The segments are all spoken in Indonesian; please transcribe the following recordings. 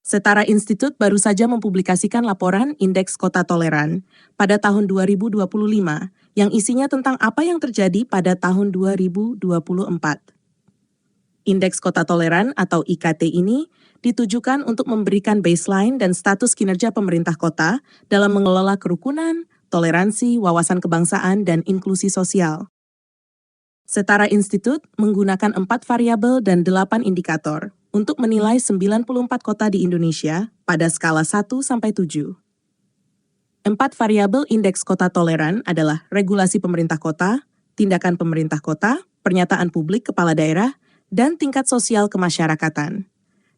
Setara Institut baru saja mempublikasikan laporan Indeks Kota Toleran pada tahun 2025 yang isinya tentang apa yang terjadi pada tahun 2024. Indeks Kota Toleran atau IKT ini ditujukan untuk memberikan baseline dan status kinerja pemerintah kota dalam mengelola kerukunan, toleransi, wawasan kebangsaan, dan inklusi sosial. Setara Institut menggunakan 4 variabel dan 8 indikator untuk menilai 94 kota di Indonesia pada skala 1-7. 4 variabel indeks kota toleran adalah regulasi pemerintah kota, tindakan pemerintah kota, pernyataan publik kepala daerah, dan tingkat sosial kemasyarakatan.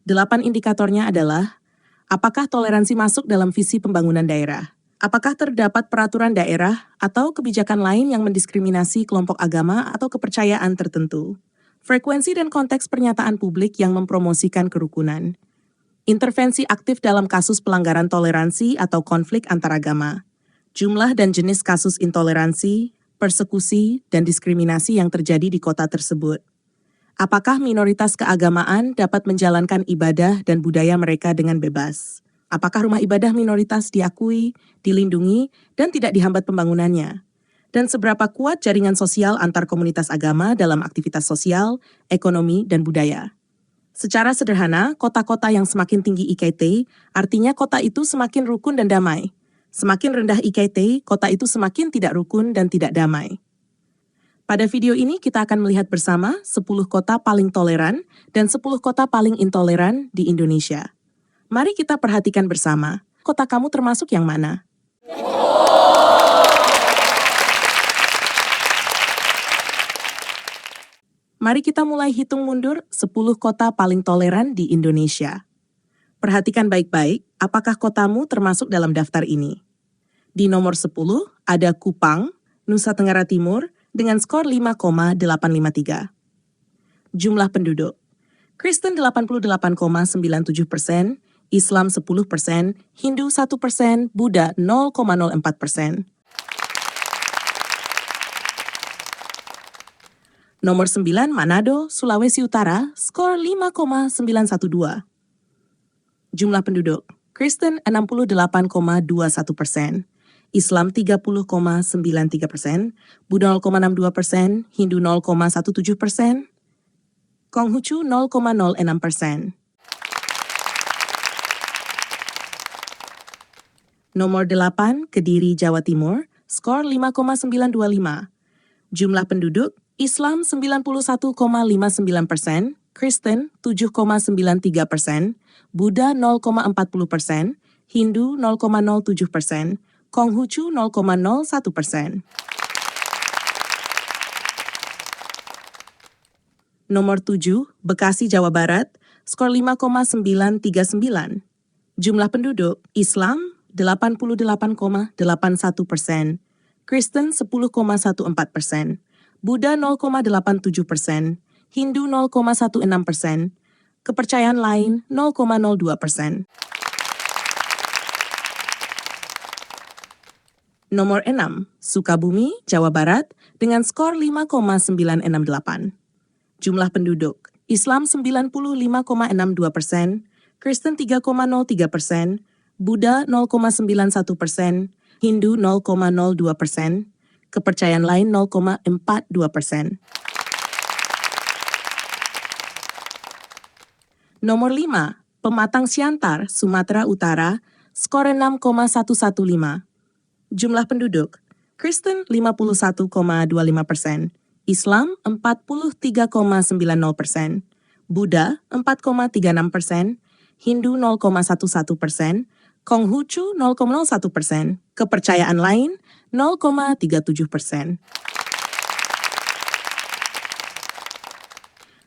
8 indikatornya adalah, apakah toleransi masuk dalam visi pembangunan daerah? Apakah terdapat peraturan daerah atau kebijakan lain yang mendiskriminasi kelompok agama atau kepercayaan tertentu? Frekuensi dan konteks pernyataan publik yang mempromosikan kerukunan. Intervensi aktif dalam kasus pelanggaran toleransi atau konflik antaragama. Jumlah dan jenis kasus intoleransi, persekusi, dan diskriminasi yang terjadi di kota tersebut. Apakah minoritas keagamaan dapat menjalankan ibadah dan budaya mereka dengan bebas? Apakah rumah ibadah minoritas diakui, dilindungi, dan tidak dihambat pembangunannya? Dan seberapa kuat jaringan sosial antar komunitas agama dalam aktivitas sosial, ekonomi, dan budaya? Secara sederhana, kota-kota yang semakin tinggi IKT, artinya kota itu semakin rukun dan damai. Semakin rendah IKT, kota itu semakin tidak rukun dan tidak damai. Pada video ini kita akan melihat bersama 10 kota paling toleran dan 10 kota paling intoleran di Indonesia. Mari kita perhatikan bersama, kota kamu termasuk yang mana? Mari kita mulai hitung mundur 10 kota paling toleran di Indonesia. Perhatikan baik-baik, apakah kotamu termasuk dalam daftar ini? Di nomor 10 ada Kupang, Nusa Tenggara Timur, dengan skor 5,853. Jumlah penduduk, Kristen 88,97%, Islam 10%, Hindu 1%, Buddha 0,04%. Nomor 9 Manado, Sulawesi Utara, skor 5,912. Jumlah penduduk, Kristen 68,21%, Islam 30,93%, Buddha 0,62%, Hindu 0,17%, Konghucu 0,06%. Nomor 8, Kediri, Jawa Timur, skor 5,925. Jumlah penduduk, Islam 91,59%, Kristen 7,93%, Buddha 0,40%, Hindu 0,07%, Konghucu 0,01%. Nomor 7, Bekasi, Jawa Barat, skor 5,939. Jumlah penduduk, Islam 88,81%, Kristen 10,14%, Buddha 0,87%, Hindu 0,16%, kepercayaan lain 0,02%. Nomor 6, Sukabumi, Jawa Barat, dengan skor 5,968. Jumlah penduduk, Islam 95,62%, Kristen 3,03%, Buddha 0,91%, Hindu 0,02%, kepercayaan lain 0,42%. Nomor 5, Pematang Siantar, Sumatera Utara, skor 6,115. Jumlah penduduk, Kristen 51,25%, Islam 43,90%, Buddha 4,36%, Hindu 0,11%, Konghucu 0,01%, kepercayaan lain 0,37%.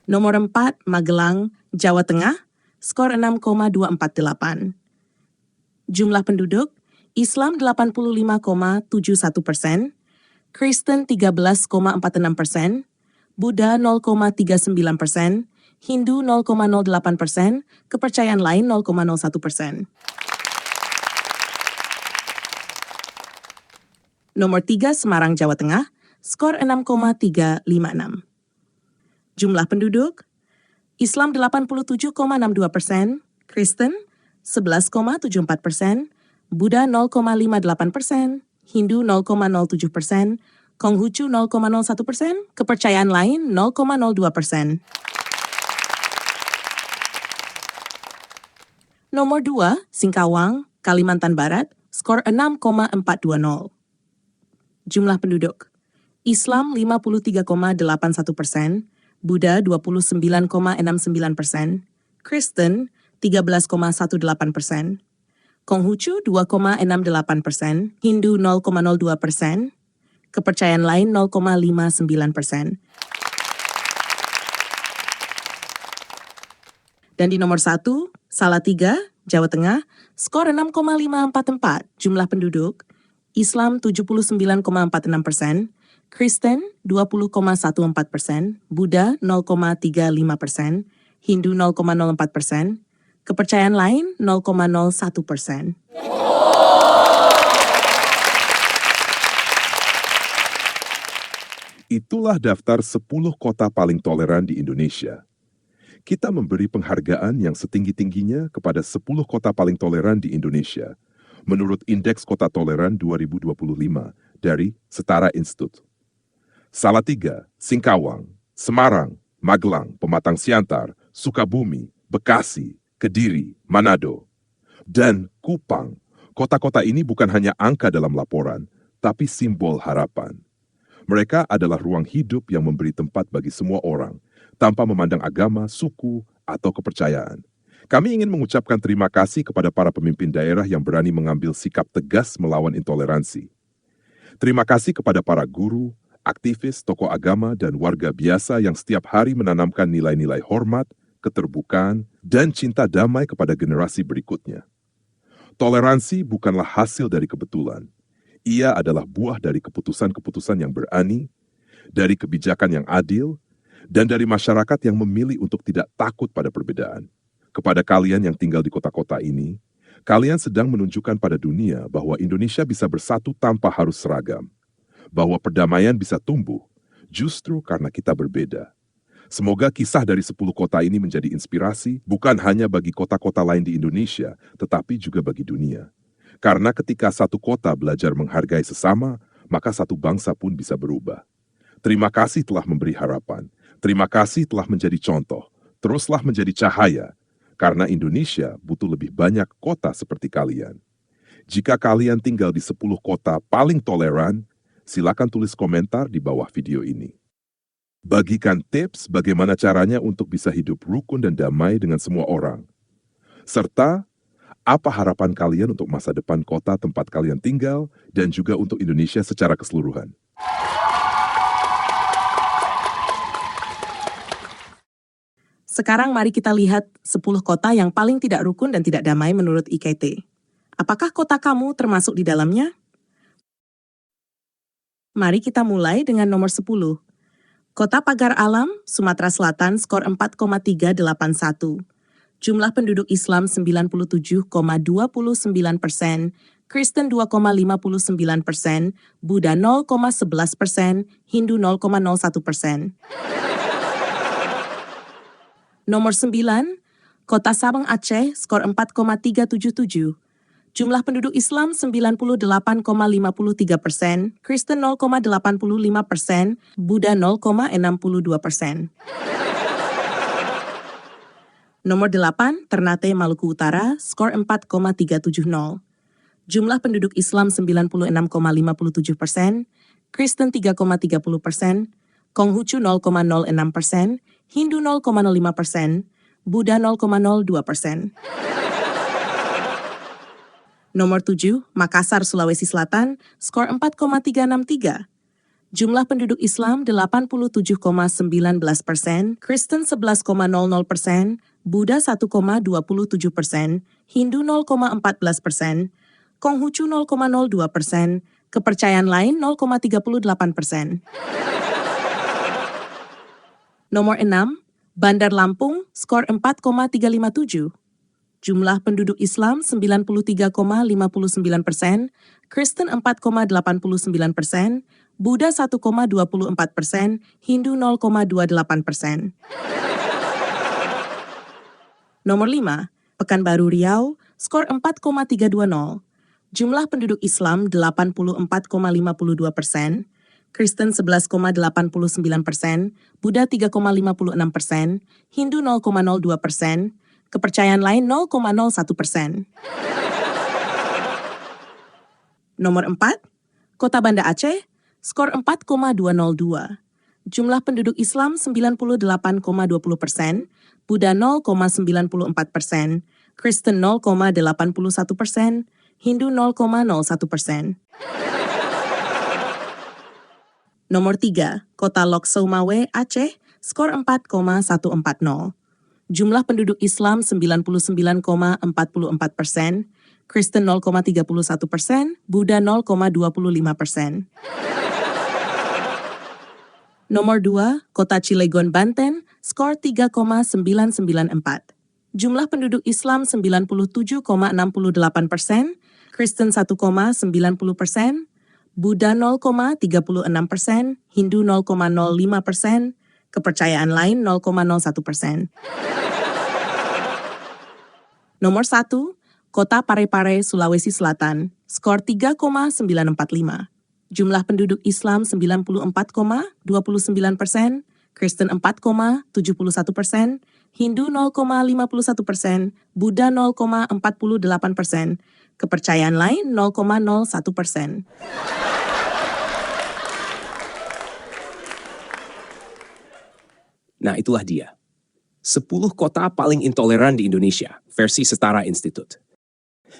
Nomor 4, Magelang, Jawa Tengah, skor 6,248. Jumlah penduduk, Islam 85,71%, Kristen 13,46%, Buddha 0,39%, Hindu 0,08%, kepercayaan lain 0,01%. Nomor 3, Semarang, Jawa Tengah, skor 6,356. Jumlah penduduk, Islam 87,62%, Kristen 11,74%, Buddha 0,58%, Hindu 0,07%, Konghucu 0,01%, kepercayaan lain 0,02%. Nomor 2, Singkawang, Kalimantan Barat, skor 6,420. Jumlah penduduk. Islam 53,81%, Buddha 29,69%, Kristen 13,18%, Konghucu 2,68%, Hindu 0,02%, kepercayaan lain 0,59%. Dan di nomor 1, Salatiga, Jawa Tengah, skor 6,544, jumlah penduduk, Islam 79,46%, Kristen 20,14%, Buddha 0,35%, Hindu 0,04%, kepercayaan lain 0,01%. Itulah daftar 10 kota paling toleran di Indonesia. Kita memberi penghargaan yang setinggi-tingginya kepada 10 kota paling toleran di Indonesia, menurut Indeks Kota Toleran 2025 dari Setara Institute. Salatiga, Singkawang, Semarang, Magelang, Pematang Siantar, Sukabumi, Bekasi, Kediri, Manado, dan Kupang. Kota-kota ini bukan hanya angka dalam laporan, tapi simbol harapan. Mereka adalah ruang hidup yang memberi tempat bagi semua orang, tanpa memandang agama, suku, atau kepercayaan. Kami ingin mengucapkan terima kasih kepada para pemimpin daerah yang berani mengambil sikap tegas melawan intoleransi. Terima kasih kepada para guru, aktivis, tokoh agama, dan warga biasa yang setiap hari menanamkan nilai-nilai hormat, keterbukaan, dan cinta damai kepada generasi berikutnya. Toleransi bukanlah hasil dari kebetulan. Ia adalah buah dari keputusan-keputusan yang berani, dari kebijakan yang adil, dan dari masyarakat yang memilih untuk tidak takut pada perbedaan. Kepada kalian yang tinggal di kota-kota ini, kalian sedang menunjukkan pada dunia bahwa Indonesia bisa bersatu tanpa harus seragam. Bahwa perdamaian bisa tumbuh, justru karena kita berbeda. Semoga kisah dari 10 kota ini menjadi inspirasi, bukan hanya bagi kota-kota lain di Indonesia, tetapi juga bagi dunia. Karena ketika satu kota belajar menghargai sesama, maka satu bangsa pun bisa berubah. Terima kasih telah memberi harapan. Terima kasih telah menjadi contoh. Teruslah menjadi cahaya. Karena Indonesia butuh lebih banyak kota seperti kalian. Jika kalian tinggal di 10 kota paling toleran, silakan tulis komentar di bawah video ini. Bagikan tips bagaimana caranya untuk bisa hidup rukun dan damai dengan semua orang. Serta, apa harapan kalian untuk masa depan kota tempat kalian tinggal dan juga untuk Indonesia secara keseluruhan. Sekarang mari kita lihat 10 kota yang paling tidak rukun dan tidak damai menurut IKT. Apakah kota kamu termasuk di dalamnya? Mari kita mulai dengan nomor 10. Kota Pagar Alam, Sumatera Selatan, skor 4,381. Jumlah penduduk Islam 97,29%, Kristen 2,59%, Buddha 0,11%, Hindu 0,01%. Nomor 9, Kota Sabang Aceh, skor 4,377. Jumlah penduduk Islam 98,53%, Kristen 0,85%, Buddha 0,62%. Nomor 8, Ternate, Maluku Utara, skor 4,370. Jumlah penduduk Islam 96,57%, Kristen 3,30%, Konghucu 0,06%, Hindu 0,05%, Buddha 0,02%. Nomor 7, Makassar, Sulawesi Selatan, skor 4,363. Jumlah penduduk Islam 87,19%, Kristen 11,00%, Buddha 1,27%, Hindu 0,14%, Konghucu 0,02%, kepercayaan lain 0,38%. Nomor 6, Bandar Lampung, skor 4,357. Jumlah penduduk Islam 93,59%, Kristen 4,89%, Buddha 1,24%, Hindu 0,28%. Nomor 5, Pekanbaru Riau, skor 4,320. Jumlah penduduk Islam 84,52%, Kristen 11,89%, Buddha 3,56%, Hindu 0,02%, kepercayaan lain 0,01%. Nomor 4, Kota Banda Aceh, skor 4,202. Jumlah penduduk Islam 98,20%, Buddha 0,94%, Kristen 0,81%, Hindu 0,01%. Nomor 3, Kota Lok Soumawe, Aceh, skor 4,140. Jumlah penduduk Islam 99,44%, Kristen 0,31%, Buddha 0,25%. Nomor 2, Kota Cilegon, Banten, skor 3,994. Jumlah penduduk Islam 97,68%, Kristen 1,90%, Buddha 0,36%, Hindu 0,05%, kepercayaan lain 0,01%. Nomor 1, Kota Parepare, Sulawesi Selatan, skor 3,945. Jumlah penduduk Islam 94,29%, Kristen 4,71%, Hindu 0,51%, Buddha 0,48%, kepercayaan lain 0,01%. Nah, itulah dia. 10 kota paling intoleran di Indonesia, versi Setara Institute.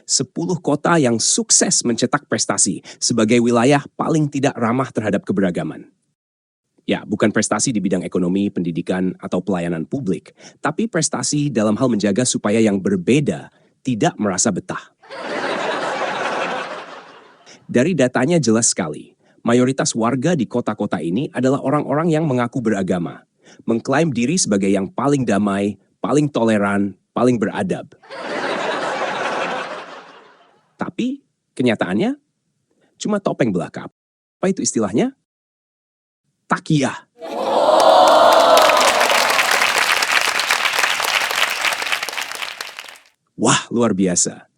10 kota yang sukses mencetak prestasi sebagai wilayah paling tidak ramah terhadap keberagaman. Ya, bukan prestasi di bidang ekonomi, pendidikan, atau pelayanan publik, tapi prestasi dalam hal menjaga supaya yang berbeda tidak merasa betah. Dari datanya jelas sekali, mayoritas warga di kota-kota ini adalah orang-orang yang mengaku beragama, mengklaim diri sebagai yang paling damai, paling toleran, paling beradab. Tapi kenyataannya cuma topeng belaka. Apa itu istilahnya? Takiyah. Wah, luar biasa.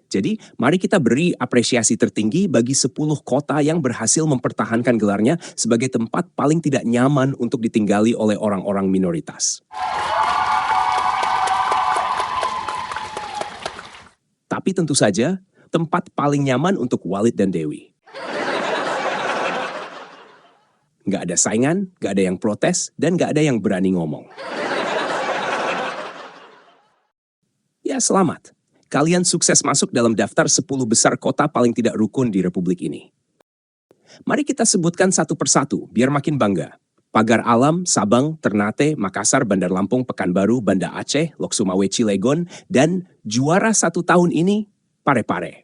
Jadi, mari kita beri apresiasi tertinggi bagi 10 kota yang berhasil mempertahankan gelarnya sebagai tempat paling tidak nyaman untuk ditinggali oleh orang-orang minoritas. Tapi tentu saja, tempat paling nyaman untuk Walid dan Dewi. Nggak ada saingan, nggak ada yang protes, dan nggak ada yang berani ngomong. Ya, selamat. Kalian sukses masuk dalam daftar 10 besar kota paling tidak rukun di Republik ini. Mari kita sebutkan satu persatu, biar makin bangga. Pagar Alam, Sabang, Ternate, Makassar, Bandar Lampung, Pekanbaru, Banda Aceh, Lok Sumawe, Cilegon, dan juara 1 tahun ini, Parepare.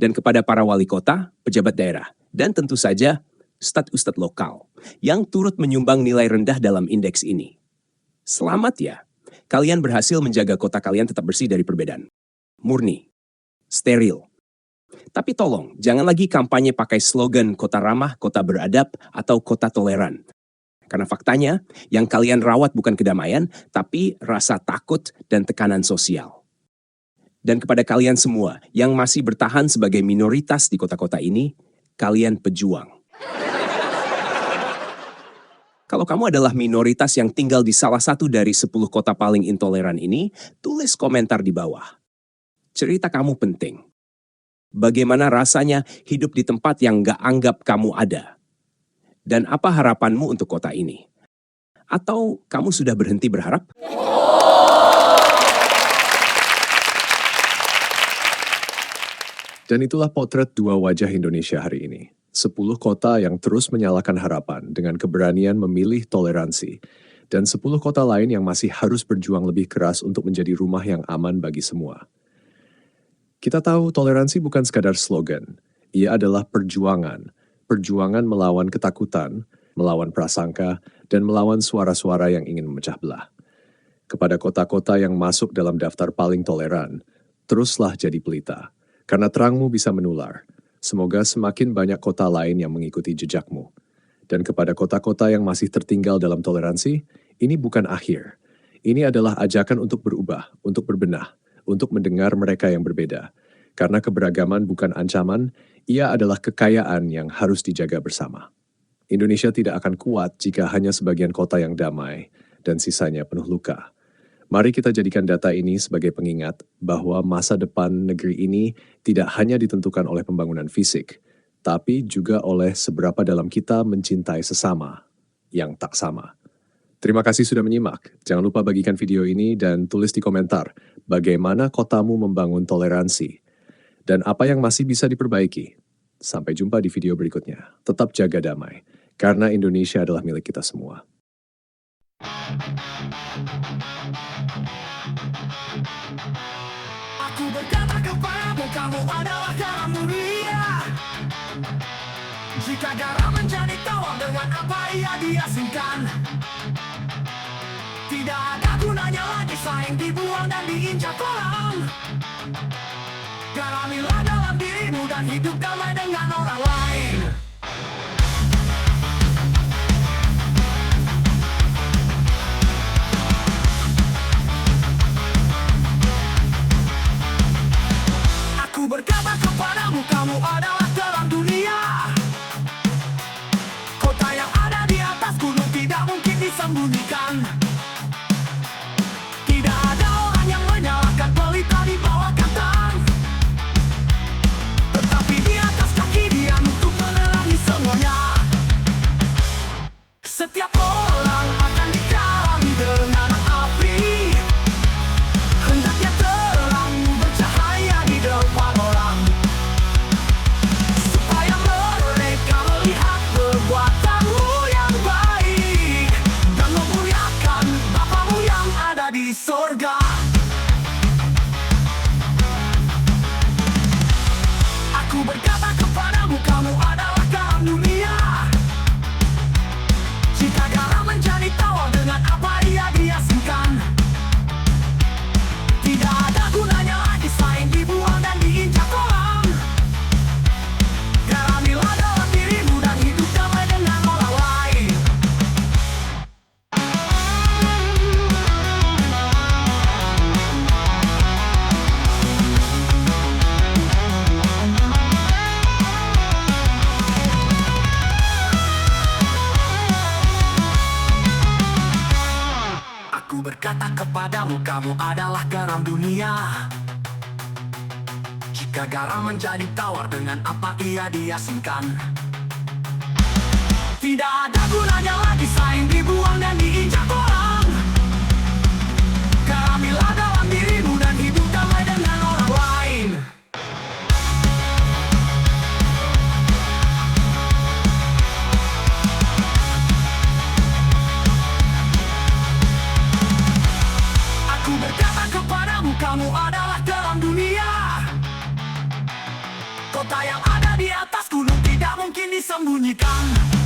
Dan kepada para wali kota, pejabat daerah, dan tentu saja ustadz-ustadz lokal yang turut menyumbang nilai rendah dalam indeks ini. Selamat ya, kalian berhasil menjaga kota kalian tetap bersih dari perbedaan. Murni, steril. Tapi tolong, jangan lagi kampanye pakai slogan kota ramah, kota beradab, atau kota toleran. Karena faktanya, yang kalian rawat bukan kedamaian, tapi rasa takut dan tekanan sosial. Dan kepada kalian semua yang masih bertahan sebagai minoritas di kota-kota ini, kalian pejuang. Kalau kamu adalah minoritas yang tinggal di salah satu dari 10 kota paling intoleran ini, tulis komentar di bawah. Cerita kamu penting. Bagaimana rasanya hidup di tempat yang gak anggap kamu ada? Dan apa harapanmu untuk kota ini? Atau kamu sudah berhenti berharap? Dan itulah potret dua wajah Indonesia hari ini. 10 kota yang terus menyalakan harapan dengan keberanian memilih toleransi, dan 10 kota lain yang masih harus berjuang lebih keras untuk menjadi rumah yang aman bagi semua. Kita tahu toleransi bukan sekadar slogan, ia adalah perjuangan. Perjuangan melawan ketakutan, melawan prasangka, dan melawan suara-suara yang ingin memecah belah. Kepada kota-kota yang masuk dalam daftar paling toleran, teruslah jadi pelita, karena terangmu bisa menular. Semoga semakin banyak kota lain yang mengikuti jejakmu. Dan kepada kota-kota yang masih tertinggal dalam toleransi, Ini bukan akhir. Ini adalah ajakan untuk berubah, untuk berbenah, untuk mendengar mereka yang berbeda. Karena keberagaman bukan ancaman, ia adalah kekayaan yang harus dijaga bersama. Indonesia tidak akan kuat jika hanya sebagian kota yang damai dan sisanya penuh luka. Mari kita jadikan data ini sebagai pengingat bahwa masa depan negeri ini tidak hanya ditentukan oleh pembangunan fisik, tapi juga oleh seberapa dalam kita mencintai sesama yang tak sama. Terima kasih sudah menyimak. Jangan lupa bagikan video ini dan tulis di komentar bagaimana kotamu membangun toleransi dan apa yang masih bisa diperbaiki. Sampai jumpa di video berikutnya. Tetap jaga damai, karena Indonesia adalah milik kita semua. Aku berkata kepadamu, kamu adalah garam dunia. Jika garam menjadi tawar, dengan apa ia diasingkan? Tidak ada gunanya lagi saing dibuang dan diinjak orang. Garamilah dalam dirimu dan hidup damai dengan orang lain. Aku berkata kepadamu, kamu adalah terang dunia. Kota yang ada di atas gunung tidak mungkin disembunyikan. Tidak ada orang yang menyalakan pelita di bawah kantang, tetapi di atas kaki dia untuk menerangi semuanya. Setiap orang akan dikalami dengan api. Hendaknya terang bercahaya di depan orang, supaya mereka melihat perbuatanmu yang baik dan memuliakan Bapamu yang ada di sorga. Aku berkata kepadamu, kamu adalah garam dunia. Jika garam menjadi tawar, dengan apa ia diasingkan? Tidak ada gunanya lagi saing dibuang dan diinjak orang. Garamilah dalam dirimu dan hidup damai dengan orang lain. Aku berkata kepadamu, kamu adalah garam dunia. Jika garam menjadi tawar, dengan apa ia diasingkan? Tidak ada gunanya lagi saing dibuang dan diinjak orang. Garamilah dalam dirimu dan hidup damai dengan orang lain. Aku berkata kepadamu, kamu adalah terang dunia. Kota yang ada di atas gunung tidak mungkin disembunyikan.